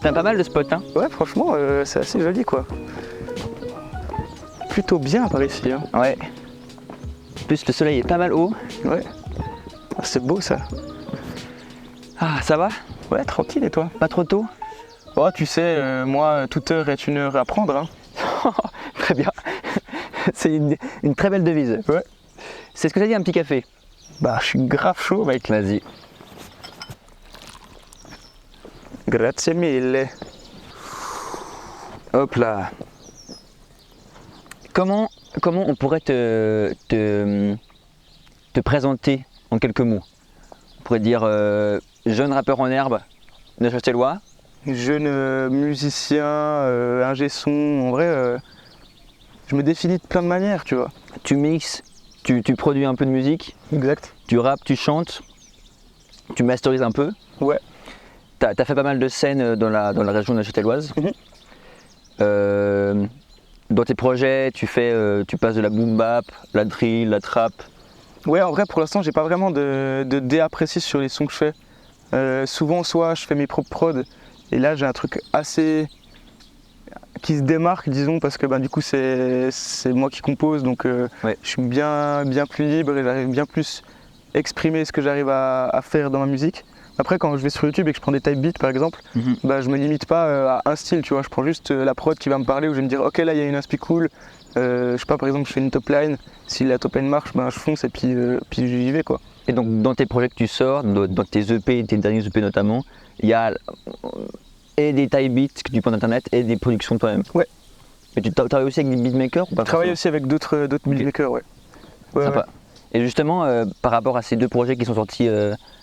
T'as pas mal de spots, hein? Ouais, franchement, c'est assez joli quoi. Plutôt bien par ici. Hein. Ouais. En plus, le soleil est pas mal haut. Ouais. Ah, c'est beau ça. Ah, ça va? Ouais, tranquille et toi? Pas trop tôt? Oh, tu sais, moi, toute heure est une heure à prendre. Hein. Très bien. C'est une très belle devise. Ouais. C'est ce que t'as dit, un petit café? Bah, je suis grave chaud, mec. Vas-y. Grazie mille. Hop là. Comment on pourrait te présenter en quelques mots? On pourrait dire jeune rappeur en herbe de Châtellois. Jeune musicien, ingé son, en vrai, je me définis de plein de manières, tu vois. Tu mixes, tu produis un peu de musique, Exact. tu rappes, tu chantes, tu masterises un peu. Ouais. T'as fait pas mal de scènes dans la région de la Châtelloise. Dans tes projets, tu passes de la boom bap, la drill, la trap. Ouais, en vrai, pour l'instant, j'ai pas vraiment de DA précis sur les sons que je fais. Souvent, soit je fais mes propres prods, et là, j'ai un truc assez qui se démarque, disons, parce que du coup, c'est moi qui compose, donc Ouais. je suis bien plus libre et j'arrive bien plus exprimer ce que j'arrive à faire dans ma musique. Après, quand je vais sur YouTube et que je prends des type beats par exemple, je me limite pas à un style, tu vois. Je prends juste la prod qui va me parler, où je vais me dire ok, là il y a une inspi cool. Je sais pas, par exemple, je fais une top line. Si la top line marche, je fonce et puis j'y vais quoi. Et donc dans tes projets que tu sors, dans tes EP, tes derniers EP notamment, il y a et des type beats que tu prends d'internet et des productions de toi-même. Ouais. Mais tu travailles aussi avec des beatmakers ou pas? Je travaille aussi avec d'autres beatmakers, ouais. Sympa. Ouais. Et justement, par rapport à ces deux projets qui sont sortis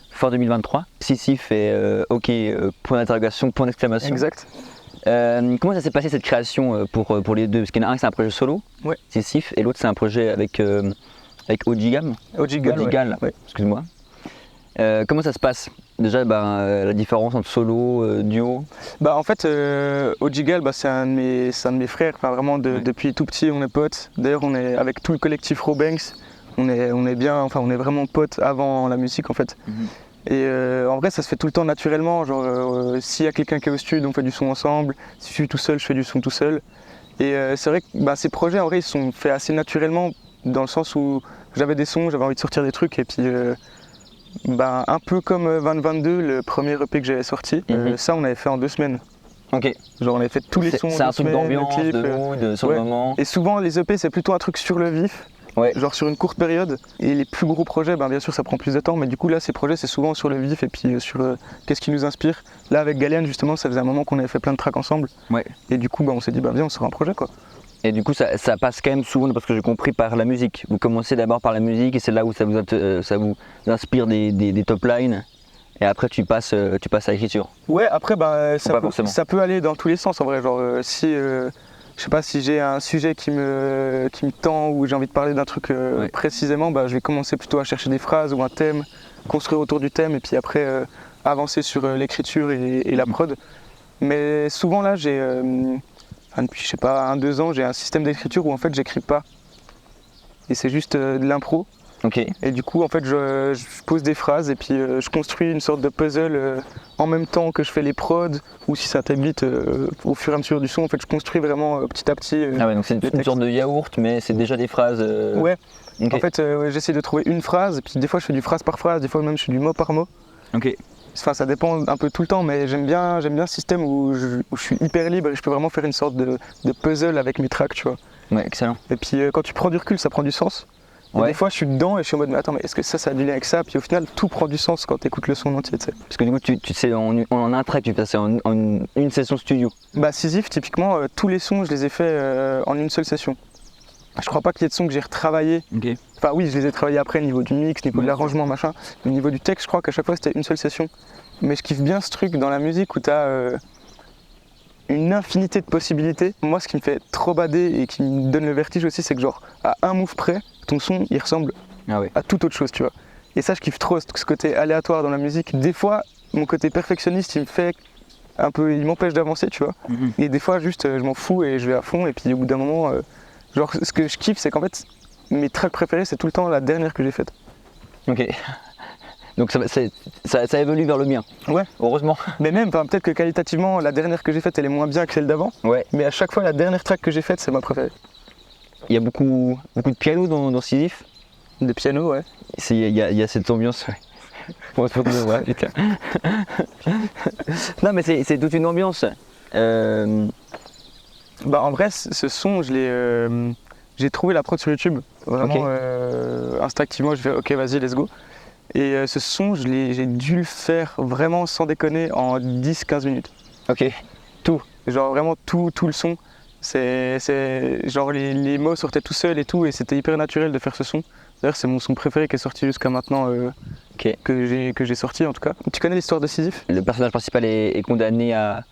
fin 2023, Sisyphe et OK, point d'interrogation, point d'exclamation. Exact. Comment ça s'est passé cette création pour les deux? Parce qu'il y en a un c'est un projet solo, Ouais. Sisyphe, et l'autre c'est un projet avec Ojigam. Ojigam, ouais. Excuse-moi. Comment ça se passe? Déjà, la différence entre solo, duo. En fait, Ojigal, c'est un de mes frères. Enfin, vraiment, depuis tout petit, on est potes. D'ailleurs, on est avec tout le collectif Robanks. On est bien, enfin, on est vraiment potes avant la musique, en fait. Et en vrai, ça se fait tout le temps naturellement. Genre, s'il y a quelqu'un qui est au studio, on fait du son ensemble. Si je suis tout seul, je fais du son tout seul. Et c'est vrai que ces projets, en vrai, ils sont faits assez naturellement, dans le sens où j'avais des sons, j'avais envie de sortir des trucs, et puis. Un peu comme 2022, le premier EP que j'avais sorti, ça on avait fait en 2 semaines. Ok. Genre on avait fait tous les sons. C'est un truc d'ambiance, de mood, sur le moment. Et souvent les EP c'est plutôt un truc sur le vif, genre sur une courte période. Et les plus gros projets, bien sûr ça prend plus de temps, mais du coup là ces projets c'est souvent sur le vif et puis sur qu'est-ce qui nous inspire. Là avec Galian justement ça faisait un moment qu'on avait fait plein de tracks ensemble. Ouais. Et du coup on s'est dit viens on sort un projet quoi. Et du coup, ça passe quand même souvent, parce que j'ai compris, par la musique. Vous commencez d'abord par la musique et c'est là où ça vous inspire des top lines. Et après, tu passes à l'écriture. Ouais, après, ça peut aller dans tous les sens en vrai. Genre, si je sais pas, si j'ai un sujet qui me tend ou j'ai envie de parler d'un truc précisément, je vais commencer plutôt à chercher des phrases ou un thème, construire autour du thème et puis après avancer sur l'écriture et la prod. Mais souvent là, j'ai. Depuis, je sais pas, 1-2 ans, j'ai un système d'écriture où en fait j'écris pas. Et c'est juste de l'impro. Ok. Et du coup, en fait, je pose des phrases et puis je construis une sorte de puzzle en même temps que je fais les prods. Ou si ça t'habite au fur et à mesure du son, en fait, je construis vraiment petit à petit. Ah ouais, donc c'est une sorte de yaourt, mais c'est déjà des phrases. Ouais. Okay. En fait, j'essaie de trouver une phrase, et puis des fois je fais du phrase par phrase, des fois même je fais du mot par mot. Ok. Enfin, ça dépend un peu tout le temps, mais j'aime bien ce système où je suis hyper libre et je peux vraiment faire une sorte de puzzle avec mes tracks, tu vois. Ouais, excellent. Et puis quand tu prends du recul, ça prend du sens. Et des fois, je suis dedans et je suis en mode, mais attends, mais est-ce que ça a du lien avec ça? Puis au final, tout prend du sens quand tu écoutes le son entier, tu sais. Parce que du coup, tu sais, en un track, tu fais ça en une session studio. Sisyphe, typiquement, tous les sons, je les ai faits en une seule session. Je crois pas qu'il y ait de sons que j'ai retravaillé. Okay. Enfin oui, je les ai travaillés après, niveau du mix, niveau de l'arrangement, machin. Mais au niveau du texte, je crois qu'à chaque fois c'était une seule session. Mais je kiffe bien ce truc dans la musique où t'as une infinité de possibilités. Moi, ce qui me fait trop bader et qui me donne le vertige aussi, c'est que genre, à un move près, ton son, il ressemble à toute autre chose, tu vois. Et ça, je kiffe trop, ce côté aléatoire dans la musique. Des fois, mon côté perfectionniste, il m'empêche d'avancer, tu vois. Et des fois, juste, je m'en fous et je vais à fond. Et puis au bout d'un moment... Genre, ce que je kiffe, c'est qu'en fait, mes tracks préférés, c'est tout le temps la dernière que j'ai faite. Ok. Donc ça évolue vers le bien. Ouais. Heureusement. Mais même, peut-être que qualitativement, la dernière que j'ai faite, elle est moins bien que celle d'avant. Ouais. Mais à chaque fois, la dernière track que j'ai faite, c'est ma préférée. Il y a beaucoup de piano dans Sisyphe. De piano, ouais. Il y a cette ambiance. Ouais. Ouais, putain. Non mais c'est toute une ambiance. Bah en vrai, ce son, j'ai trouvé la prod sur YouTube. Vraiment, instinctivement, je fais ok, vas-y, let's go. Et ce son, j'ai dû le faire vraiment sans déconner en 10-15 minutes. Ok. Tout. Genre vraiment tout le son. C'est genre les mots sortaient tout seuls et tout, et c'était hyper naturel de faire ce son. D'ailleurs, c'est mon son préféré qui est sorti jusqu'à maintenant, que j'ai sorti en tout cas. Tu connais l'histoire de Sisyphe? Le personnage principal est condamné à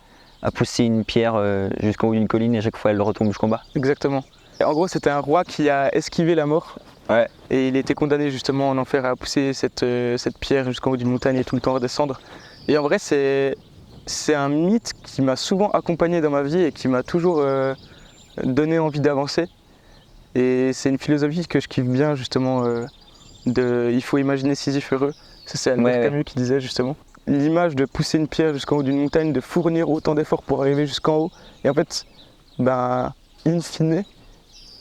pousser une pierre jusqu'en haut d'une colline et à chaque fois elle retombe jusqu'en bas. Exactement. Et en gros, c'était un roi qui a esquivé la mort. Ouais. Et il était condamné justement en enfer à pousser cette pierre jusqu'en haut d'une montagne et tout le temps redescendre. Et en vrai, c'est un mythe qui m'a souvent accompagné dans ma vie et qui m'a toujours donné envie d'avancer. Et c'est une philosophie que je kiffe bien justement, il faut imaginer Sisyphe heureux. Ça, c'est Albert Camus qui disait justement. L'image de pousser une pierre jusqu'en haut d'une montagne, de fournir autant d'efforts pour arriver jusqu'en haut. Et en fait, in fine,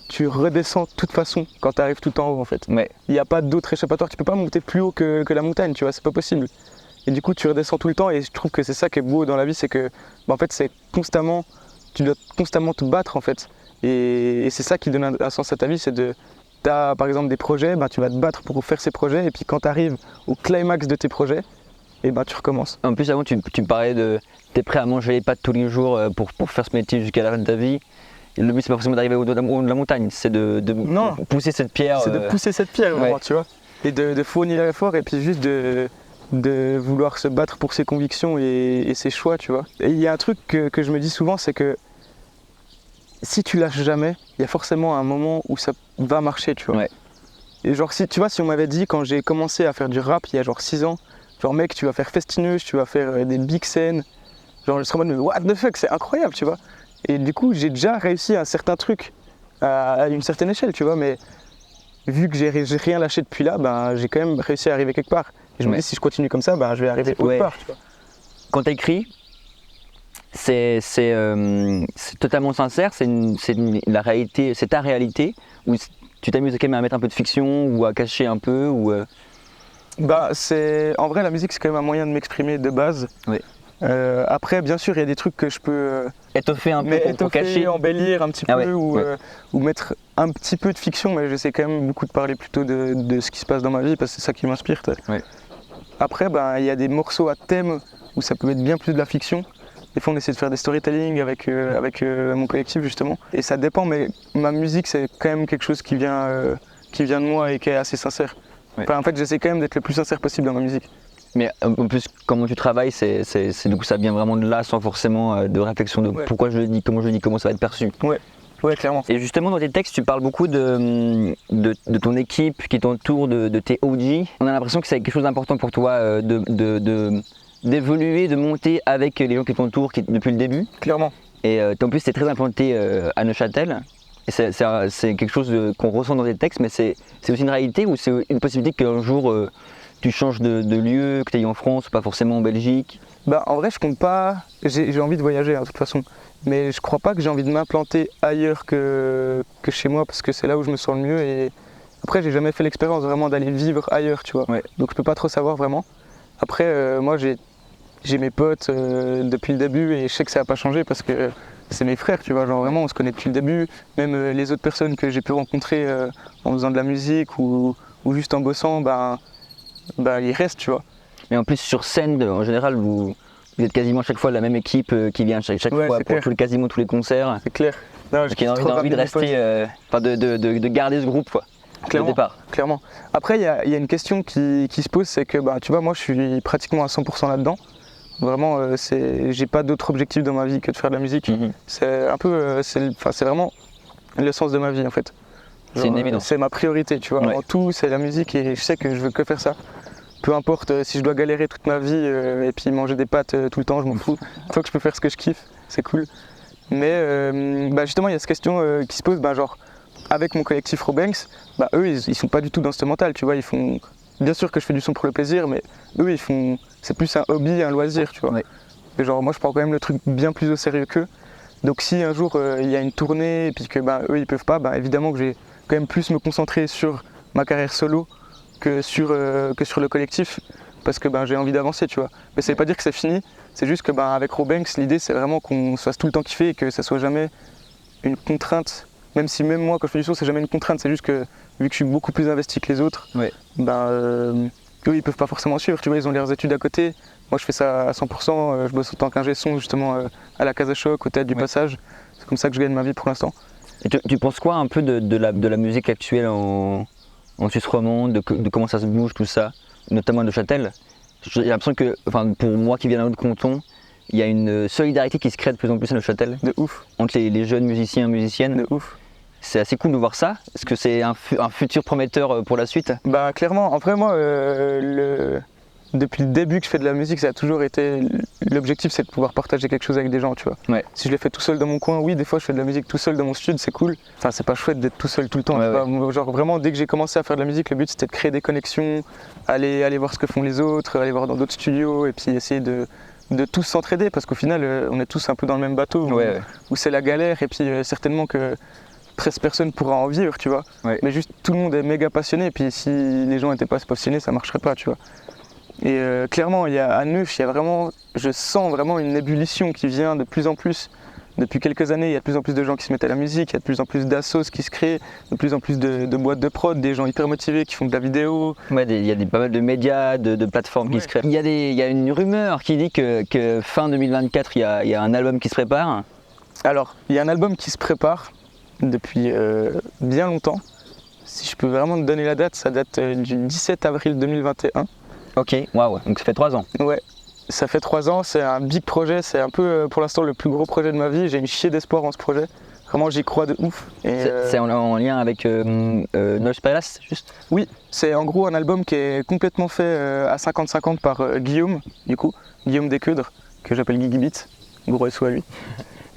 tu redescends de toute façon quand tu arrives tout en haut en fait. Ouais. Il n'y a pas d'autre échappatoire, tu peux pas monter plus haut que la montagne, tu vois, c'est pas possible. Et du coup tu redescends tout le temps, et je trouve que c'est ça qui est beau dans la vie, c'est que en fait c'est constamment, tu dois constamment te battre en fait. Et c'est ça qui donne un sens à ta vie, c'est t'as par exemple des projets, tu vas te battre pour faire ces projets, et puis quand tu arrives au climax de tes projets, et tu recommences. En plus avant tu me parlais t'es prêt à manger les pâtes tous les jours pour faire ce métier jusqu'à la fin de ta vie. Et le but c'est pas forcément d'arriver au haut de la montagne, c'est de pousser cette pierre. C'est de pousser cette pierre vraiment, tu vois. Et de fournir l'effort, et puis juste de vouloir se battre pour ses convictions et ses choix, tu vois. Et il y a un truc que je me dis souvent, c'est que si tu lâches jamais, il y a forcément un moment où ça va marcher, tu vois. Ouais. Et genre si on m'avait dit quand j'ai commencé à faire du rap il y a genre 6 ans, genre mec tu vas faire Festineuse, tu vas faire des big scènes, genre je serais en mode mais what the fuck, c'est incroyable, tu vois. Et du coup j'ai déjà réussi un certain truc à une certaine échelle, tu vois, mais vu que j'ai rien lâché depuis là, j'ai quand même réussi à arriver quelque part. Et je me dis si je continue comme ça, je vais arriver autre part, tu vois. Quand tu écris, c'est totalement sincère, la réalité, c'est ta réalité, ou tu t'amuses quand même à mettre un peu de fiction ou à cacher un peu ou en vrai la musique c'est quand même un moyen de m'exprimer de base. Oui. Après bien sûr il y a des trucs que je peux étoffer un peu pour cacher, embellir un petit peu ou mettre un petit peu de fiction, mais j'essaie quand même beaucoup de parler plutôt de ce qui se passe dans ma vie parce que c'est ça qui m'inspire. Ouais. Après il y a des morceaux à thème où ça peut être bien plus de la fiction. Des fois on essaie de faire des storytelling avec mon collectif justement, et ça dépend, mais ma musique c'est quand même quelque chose qui vient de moi et qui est assez sincère. Ouais. Enfin, en fait j'essaie quand même d'être le plus sincère possible dans ma musique. Mais en plus comment tu travailles, du coup ça vient vraiment de là sans forcément de réflexion de pourquoi je le dis, comment ça va être perçu. Ouais, clairement. Et justement dans tes textes tu parles beaucoup de ton équipe qui t'entoure, de tes OG. On a l'impression que c'est quelque chose d'important pour toi d'évoluer, de monter avec les gens qui t'entourent depuis le début. Clairement. Et en plus, c'est très implanté à Neuchâtel. Et c'est quelque chose qu'on ressent dans tes textes, mais c'est aussi une réalité ou c'est une possibilité qu'un jour tu changes de lieu, que tu ailles en France, pas forcément en Belgique? En vrai, je compte pas. J'ai envie de voyager de toute façon. Mais je crois pas que j'ai envie de m'implanter ailleurs que chez moi parce que c'est là où je me sens le mieux. Et après, j'ai jamais fait l'expérience vraiment d'aller vivre ailleurs, tu vois. Ouais. Donc je peux pas trop savoir vraiment. Après, moi, j'ai mes potes depuis le début et je sais que ça n'a pas changé parce que c'est mes frères, tu vois, genre vraiment on se connaît depuis le début. Même les autres personnes que j'ai pu rencontrer en faisant de la musique ou juste en bossant, ils restent, tu vois. Mais en plus sur scène, en général, vous êtes quasiment chaque fois la même équipe qui vient chaque fois pour quasiment tous les concerts. C'est clair. J'ai envie de rester, de garder ce groupe, quoi. Clairement, clairement. Après, il y a une question qui se pose, c'est que tu vois, moi je suis pratiquement à 100% là-dedans. Vraiment, j'ai pas d'autre objectif dans ma vie que de faire de la musique. C'est un peu, c'est vraiment le sens de ma vie en fait. C'est une évidence. C'est ma priorité, tu vois. En tout, c'est la musique et je sais que je veux que faire ça. Peu importe si je dois galérer toute ma vie et puis manger des pâtes tout le temps, je m'en fous. Une fois que je peux faire ce que je kiffe, c'est cool. Mais justement, il y a cette question qui se pose, genre avec mon collectif Robanks, eux ils sont pas du tout dans ce mental, tu vois, ils font bien sûr que je fais du son pour le plaisir, mais eux, c'est plus un hobby, un loisir, tu vois. Ouais. Et genre, moi, je prends quand même le truc bien plus au sérieux qu'eux. Donc, si un jour il y a une tournée et puis que eux, ils peuvent pas, évidemment que je vais quand même plus me concentrer sur ma carrière solo que sur le collectif, parce que j'ai envie d'avancer, tu vois. Mais ça veut pas dire que c'est fini, c'est juste que avec Robanks, l'idée, c'est vraiment qu'on se fasse tout le temps kiffer et que ça soit jamais une contrainte. Même moi, quand je fais du son, c'est jamais une contrainte, c'est juste que vu que je suis beaucoup plus investi que les autres, Ouais. eux, ils peuvent pas forcément suivre, tu vois, ils ont leurs études à côté. Moi, je fais ça à 100%, je bosse en tant qu'ingé son, justement, à la Casa Choc, au Théâtre du Passage. C'est comme ça que je gagne ma vie pour l'instant. Et tu penses quoi un peu de la musique actuelle en Suisse romande, de comment ça se bouge, tout ça, notamment à Neuchâtel? J'ai l'impression que, pour moi qui viens d'un autre canton, il y a une solidarité qui se crée de plus en plus à Neuchâtel. De ouf. Entre les jeunes musiciens et musiciennes. De ouf. C'est assez cool de voir ça. Est-ce que c'est un futur prometteur pour la suite? Clairement. Après, moi, depuis le début que je fais de la musique, ça a toujours été. L'objectif, c'est de pouvoir partager quelque chose avec des gens, tu vois. Ouais. Si je l'ai fait tout seul dans mon coin, oui, des fois, je fais de la musique tout seul dans mon studio, c'est cool. Enfin, c'est pas chouette d'être tout seul tout le temps. Ouais. Genre, vraiment, dès que j'ai commencé à faire de la musique, le but, c'était de créer des connexions, aller voir ce que font les autres, aller voir dans d'autres studios, et puis essayer de tous s'entraider, parce qu'au final, on est tous un peu dans le même bateau, où c'est la galère, et puis certainement que 13 personnes pourraient en vivre, tu vois. Ouais. Mais juste, tout le monde est méga passionné, et puis si les gens n'étaient pas passionnés, ça marcherait pas, tu vois. Et clairement, à Neuch, je sens vraiment une ébullition qui vient de plus en plus. Depuis quelques années, il y a de plus en plus de gens qui se mettent à la musique, il y a de plus en plus d'assos qui se créent, de plus en plus de boîtes de prod, des gens hyper motivés qui font de la vidéo. Ouais, il y a pas mal de médias, de plateformes qui se créent. Il y a une rumeur qui dit que fin 2024, il y a un album qui se prépare. Alors, il y a un album qui se prépare depuis bien longtemps. Si je peux vraiment te donner la date, ça date du 17 avril 2021. Ok, waouh, donc ça fait 3 ans. Ouais, ça fait 3 ans, c'est un big projet, c'est un peu pour l'instant le plus gros projet de ma vie. J'ai une chier d'espoir en ce projet, vraiment j'y crois de ouf. C'est en lien avec Noise Palace, juste? Oui, c'est en gros un album qui est complètement fait à 50-50 par Guillaume, du coup, Guillaume Descoudres, que j'appelle Guigui Beat, gros SO à lui.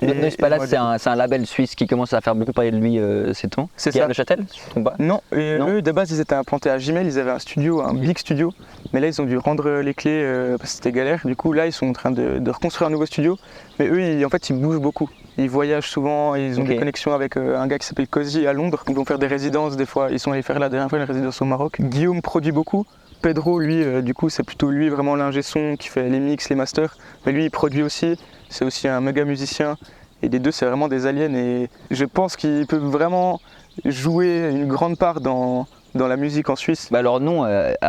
Noise Palace, c'est un label suisse qui commence à faire beaucoup parler de lui ces temps. C'est ça. À Neuchâtel, je ne me trompe pas? Non, eux de base ils étaient implantés à Gimel, ils avaient un studio, un big studio, mais là ils ont dû rendre les clés parce que c'était galère. Du coup là ils sont en train de reconstruire un nouveau studio, mais eux ils bougent beaucoup. Ils voyagent souvent, ils ont des connexions avec un gars qui s'appelle Cozy à Londres. Ils vont faire des résidences des fois, ils sont allés faire la dernière fois une résidence au Maroc. Guillaume produit beaucoup. Pedro, lui, du coup, c'est plutôt lui vraiment l'ingé son qui fait les mix, les masters. Mais lui, il produit aussi. C'est aussi un méga musicien. Et les deux, c'est vraiment des aliens. Et je pense qu'ils peuvent vraiment jouer une grande part dans la musique en Suisse. Leur nom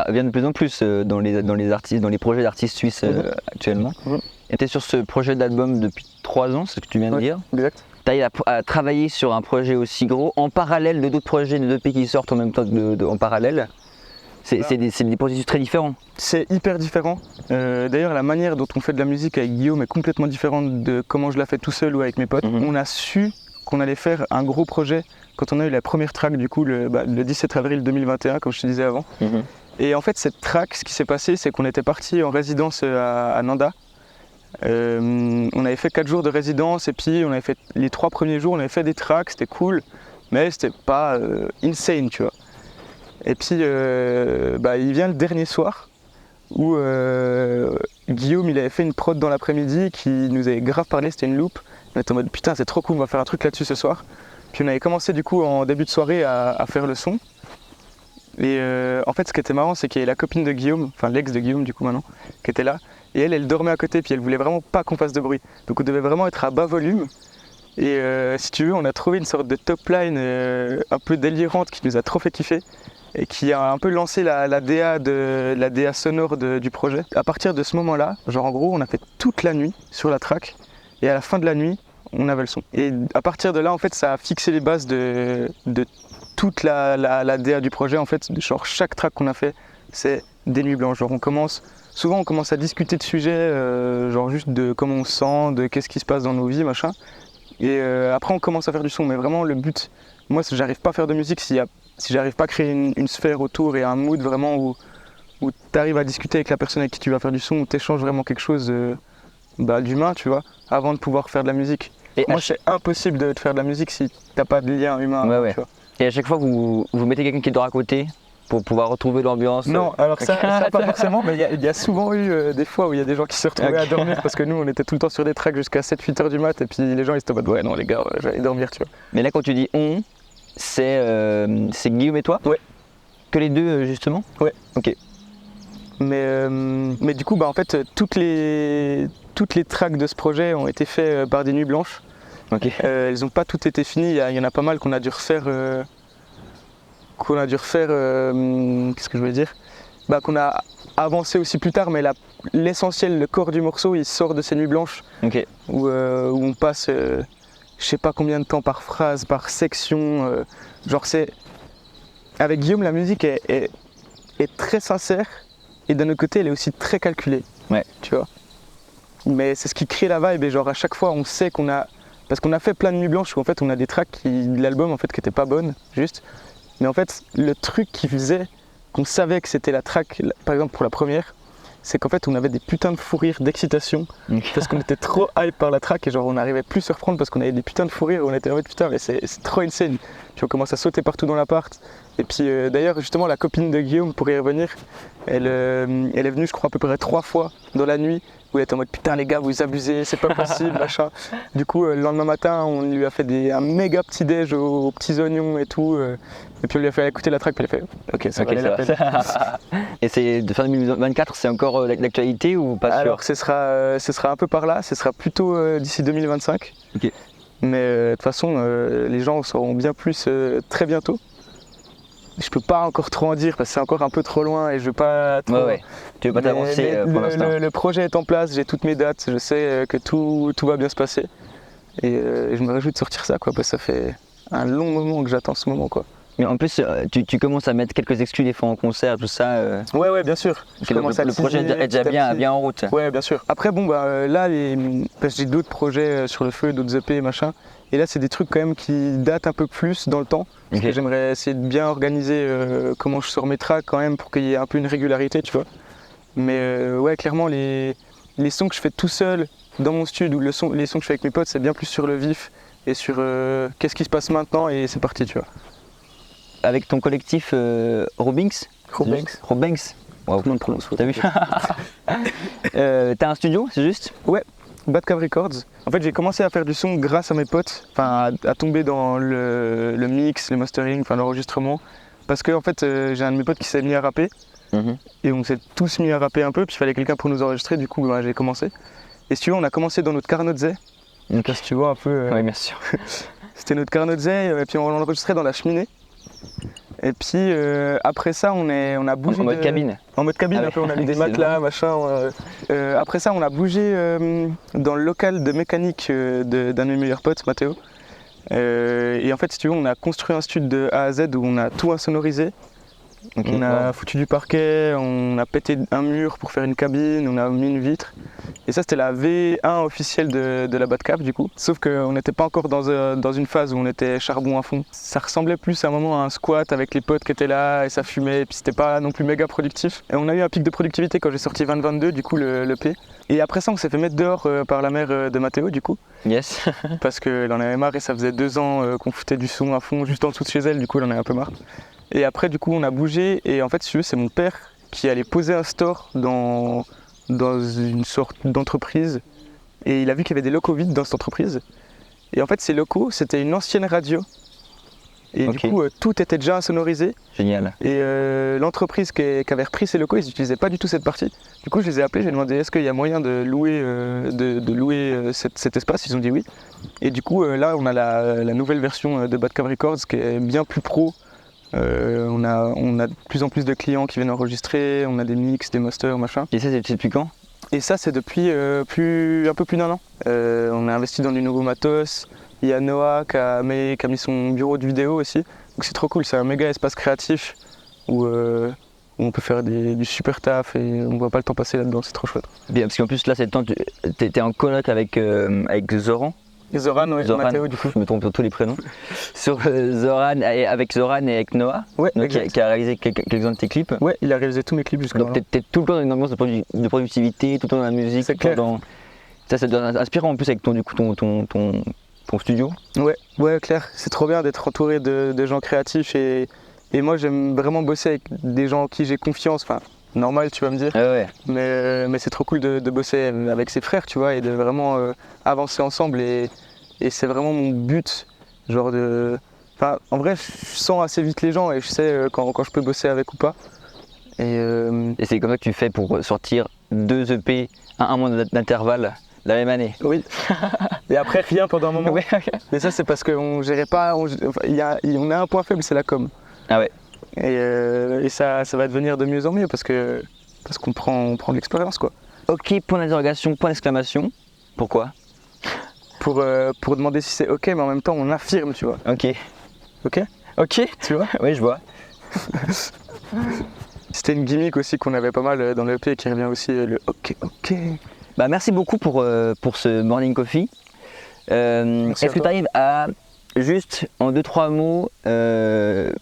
vient de plus en plus dans les projets d'artistes suisses actuellement. Et tu es sur ce projet d'album depuis 3 ans, c'est ce que tu viens de dire. Exact. Tu as travaillé sur un projet aussi gros, en parallèle de d'autres projets de pays qui sortent en même temps en parallèle. C'est des processus très différents. C'est hyper différent. D'ailleurs, la manière dont on fait de la musique avec Guillaume est complètement différente de comment je la fais tout seul ou avec mes potes. On a su qu'on allait faire un gros projet quand on a eu la première track, du coup, le 17 avril 2021, comme je te disais avant. Et en fait, cette track, ce qui s'est passé, c'est qu'on était parti en résidence à Nanda. On avait fait 4 jours de résidence et puis on avait fait les 3 premiers jours, on avait fait des tracks, c'était cool, mais c'était pas insane, tu vois. Et puis il vient le dernier soir où Guillaume il avait fait une prod dans l'après-midi qui nous avait grave parlé, c'était une loupe. On était en mode putain c'est trop cool, on va faire un truc là-dessus ce soir. Puis on avait commencé du coup en début de soirée à faire le son. Et en fait ce qui était marrant c'est qu'il y avait la copine de Guillaume, enfin l'ex de Guillaume du coup maintenant, qui était là. Et elle dormait à côté puis elle voulait vraiment pas qu'on fasse de bruit. Donc on devait vraiment être à bas volume. Et si tu veux on a trouvé une sorte de top line un peu délirante qui nous a trop fait kiffer. Et qui a un peu lancé la DA sonore du projet. À partir de ce moment-là, genre en gros, on a fait toute la nuit sur la track et à la fin de la nuit, on avait le son. Et à partir de là, en fait, ça a fixé les bases de toute la DA du projet. En fait, genre chaque track qu'on a fait, c'est des nuits blanches. Genre souvent on commence à discuter de sujets, genre juste de comment on se sent, de qu'est-ce qui se passe dans nos vies, machin. Et après on commence à faire du son. Mais vraiment le but, moi j'arrive pas à faire de musique si j'arrive pas à créer une sphère autour et un mood vraiment où tu arrives à discuter avec la personne avec qui tu vas faire du son, où tu échanges vraiment quelque chose d'humain, tu vois, avant de pouvoir faire de la musique. Et moi, c'est impossible de faire de la musique si t'as pas de lien humain. Ouais. Tu vois. Et à chaque fois que vous mettez quelqu'un qui dort à côté pour pouvoir retrouver l'ambiance? Non, alors ça pas Ok. forcément, mais il y a souvent eu des fois où il y a des gens qui se retrouvaient à dormir parce que nous on était tout le temps sur des tracks jusqu'à 7-8 heures du mat et puis les gens ils étaient en mode ouais non les gars j'allais dormir tu vois. Mais là, quand tu dis on, c'est Guillaume et toi? Ouais. Que les deux, justement? Ouais. Ok. Mais du coup bah en fait toutes les tracks de ce projet ont été faits par des nuits blanches. Ok. Elles n'ont pas toutes été finies, il y en a pas mal qu'on a dû refaire. Qu'est-ce que je voulais dire? Bah, qu'on a avancé aussi plus tard, mais l'essentiel, le corps du morceau, il sort de ces nuits blanches Ok. où on passe je sais pas combien de temps par phrase, par section. Genre c'est. Avec Guillaume, la musique est très sincère et d'un autre côté, elle est aussi très calculée. Ouais. Tu vois. Mais c'est ce qui crée la vibe et genre à chaque fois, on sait qu'on a. Parce qu'on a fait plein de nuits blanches où en fait on a des tracks de l'album en fait qui étaient pas bonnes, juste. Mais en fait, le truc qui faisait qu'on savait que c'était la track, par exemple pour la première, c'est qu'en fait on avait des putains de fous rires d'excitation parce qu'on était trop hype par la track et genre on n'arrivait plus à se reprendre parce qu'on avait des putains de fous rires et on était en mode putain mais c'est trop insane. Puis on commence à sauter partout dans l'appart. Et puis d'ailleurs justement la copine de Guillaume, pour y revenir, elle est venue je crois à peu près 3 fois dans la nuit où elle était en mode putain les gars vous abusez, c'est pas possible machin. Du coup le lendemain matin on lui a fait un méga petit déj aux petits oignons et tout. Et puis on lui a fait écouter la track puis elle a fait ok ça valait la peine. Et c'est de fin 2024, c'est encore l'actualité ou pas sûr? Alors ce sera un peu par là, ce sera plutôt d'ici 2025. Ok. Mais de toute façon les gens sauront bien plus très bientôt. Je peux pas encore trop en dire parce que c'est encore un peu trop loin et je veux pas trop... Ouais. Tu veux pas t'avancer pour l'instant? Le projet est en place, j'ai toutes mes dates, je sais que tout va bien se passer. Et je me réjouis de sortir ça quoi, parce que ça fait un long moment que j'attends ce moment quoi. Mais en plus, tu commences à mettre quelques exclus des fois en concert, tout ça. Ouais, bien sûr. Le projet est déjà bien en route. Ouais, bien sûr. Après, bon, bah là, parce que j'ai d'autres projets sur le feu, d'autres EP, machin. Et là, c'est des trucs quand même qui datent un peu plus dans le temps. Parce que j'aimerais essayer de bien organiser comment je sors mes tracks quand même pour qu'il y ait un peu une régularité, tu vois. Mais ouais, clairement, les sons que je fais tout seul dans mon studio ou les sons que je fais avec mes potes, c'est bien plus sur le vif et sur qu'est-ce qui se passe maintenant et c'est parti, tu vois. Avec ton collectif Robinks. Robinks. Wow. Tout le monde prononce. T'as vu? T'as un studio, c'est juste? Ouais, Bad Cab Records. En fait, j'ai commencé à faire du son grâce à mes potes, enfin à tomber dans le mix, le mastering, enfin l'enregistrement. Parce que en fait, j'ai un de mes potes qui s'est mis à rapper. Et on s'est tous mis à rapper un peu, puis il fallait quelqu'un pour nous enregistrer, du coup j'ai commencé. Et si tu veux, on a commencé dans notre Carnotze. Donc si tu vois un peu. Oui, bien sûr. C'était notre Carnotze, et puis on l'enregistrait dans la cheminée. Et puis après ça, on a bougé. En mode cabine. En mode cabine, Ah un peu, on a mis des matelas, machin. Après ça, on a bougé dans le local de mécanique d'un de mes meilleurs potes, Mathéo. Et en fait, si tu veux, on a construit un studio de A à Z où on a tout insonorisé. On a foutu du parquet, on a pété un mur pour faire une cabine, on a mis une vitre. Et ça c'était la V1 officielle de la Bad Cab du coup. Sauf qu'on n'était pas encore dans une phase où on était charbon à fond. Ça ressemblait plus à un moment à un squat avec les potes qui étaient là et ça fumait. Et puis c'était pas non plus méga productif. Et on a eu un pic de productivité quand j'ai sorti 2022 du coup le P. Et après ça on s'est fait mettre dehors par la mère de Mathéo du coup. Yes. Parce qu'elle en avait marre et ça faisait 2 ans qu'on foutait du son à fond juste en dessous de chez elle. Du coup elle en avait un peu marre. Et après, du coup, on a bougé et en fait, si tu veux, c'est mon père qui allait poser un store dans une sorte d'entreprise. Et il a vu qu'il y avait des locaux vides dans cette entreprise. Et en fait, ces locaux, c'était une ancienne radio. Et du coup, tout était déjà insonorisé. Génial. Et l'entreprise qui avait repris ces locaux, ils n'utilisaient pas du tout cette partie. Du coup, je les ai appelés, j'ai demandé est-ce qu'il y a moyen de louer cet espace. Ils ont dit oui. Et du coup, là, on a la nouvelle version de Bad Cab Records qui est bien plus pro. On a de plus en plus de clients qui viennent enregistrer, on a des mix, des masters, machin. Et ça, c'est depuis quand? Et ça, c'est depuis un peu plus d'un an. On a investi dans du nouveau matos. Il y a Noah qui a mis son bureau de vidéo aussi. Donc c'est trop cool, c'est un méga espace créatif où on peut faire du super taf et on voit pas le temps passer là-dedans, c'est trop chouette. Bien, parce qu'en plus là, c'est le temps, t'es en coloc avec Zoran. Et Zoran, ouais, Zoran, Mathéo du coup. Je me trompe sur tous les prénoms. Sur Zoran, avec Zoran et avec Noah, ouais, qui a réalisé quelques-uns de tes clips. Ouais, il a réalisé tous mes clips jusqu'à maintenant. Donc t'es tout le temps dans une ambiance de productivité, tout le temps dans la musique. C'est clair. Ça doit être inspirant en plus avec ton studio. Ouais, clair. C'est trop bien d'être entouré de gens créatifs et Et moi j'aime vraiment bosser avec des gens en qui j'ai confiance, enfin normal tu vas me dire, Ouais. mais c'est trop cool de bosser avec ses frères, tu vois, et de vraiment avancer ensemble et c'est vraiment mon but, genre de... Enfin en vrai je sens assez vite les gens et je sais quand je peux bosser avec ou pas. Et c'est comme ça que tu fais pour sortir 2 EP à un mois d'intervalle la même année. Oui. Et après rien pendant un moment. Ouais. Mais ça c'est parce qu'on gérait pas, on a un point faible, c'est la com. Ah ouais. Et ça va devenir de mieux en mieux parce qu'on prend de l'expérience quoi. Ok, point d'interrogation, point d'exclamation. Pourquoi? Pour demander si c'est ok, mais en même temps on affirme, tu vois. Ok. Ok. Ok. Tu vois. Oui, je vois. C'était une gimmick aussi qu'on avait pas mal dans le EP et qui revient aussi le ok. Bah, merci beaucoup pour ce morning coffee. Est-ce que tu arrives à juste en 2-3 mots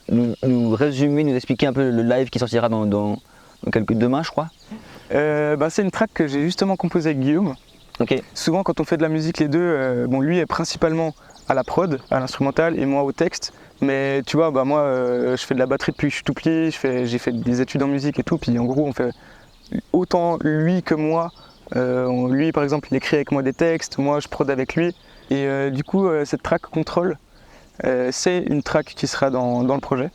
nous résumer, nous expliquer un peu le live qui sortira dans demain, je crois? C'est une track que j'ai justement composée avec Guillaume. Ok. Souvent quand on fait de la musique les deux, lui est principalement à la prod, à l'instrumental et moi au texte. Mais tu vois, moi je fais de la batterie depuis que je suis tout petit, j'ai fait des études en musique et tout, puis en gros on fait autant lui que moi. Lui par exemple il écrit avec moi des textes, moi je prod avec lui. Et du coup cette track Control, c'est une track qui sera dans le projet.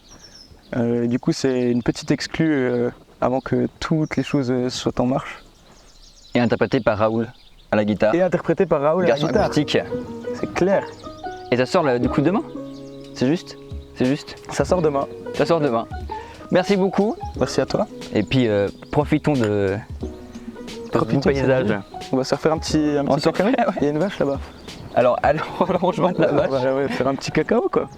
Du coup c'est une petite exclue avant que toutes les choses soient en marche. Et interprété par Raoul à la guitare. Et interprété par Raoul à la Garçon guitare. acoustique. C'est clair. Et ça sort du coup demain? C'est juste? C'est juste? Ça sort demain. Ça sort demain. Merci beaucoup. Merci à toi. Et puis profitons de ce beau paysage. On va se refaire un petit On se cacao. refait, ouais. Il y a une vache là-bas. Alors, allons rejoindre la vache. On va faire un petit cacao quoi.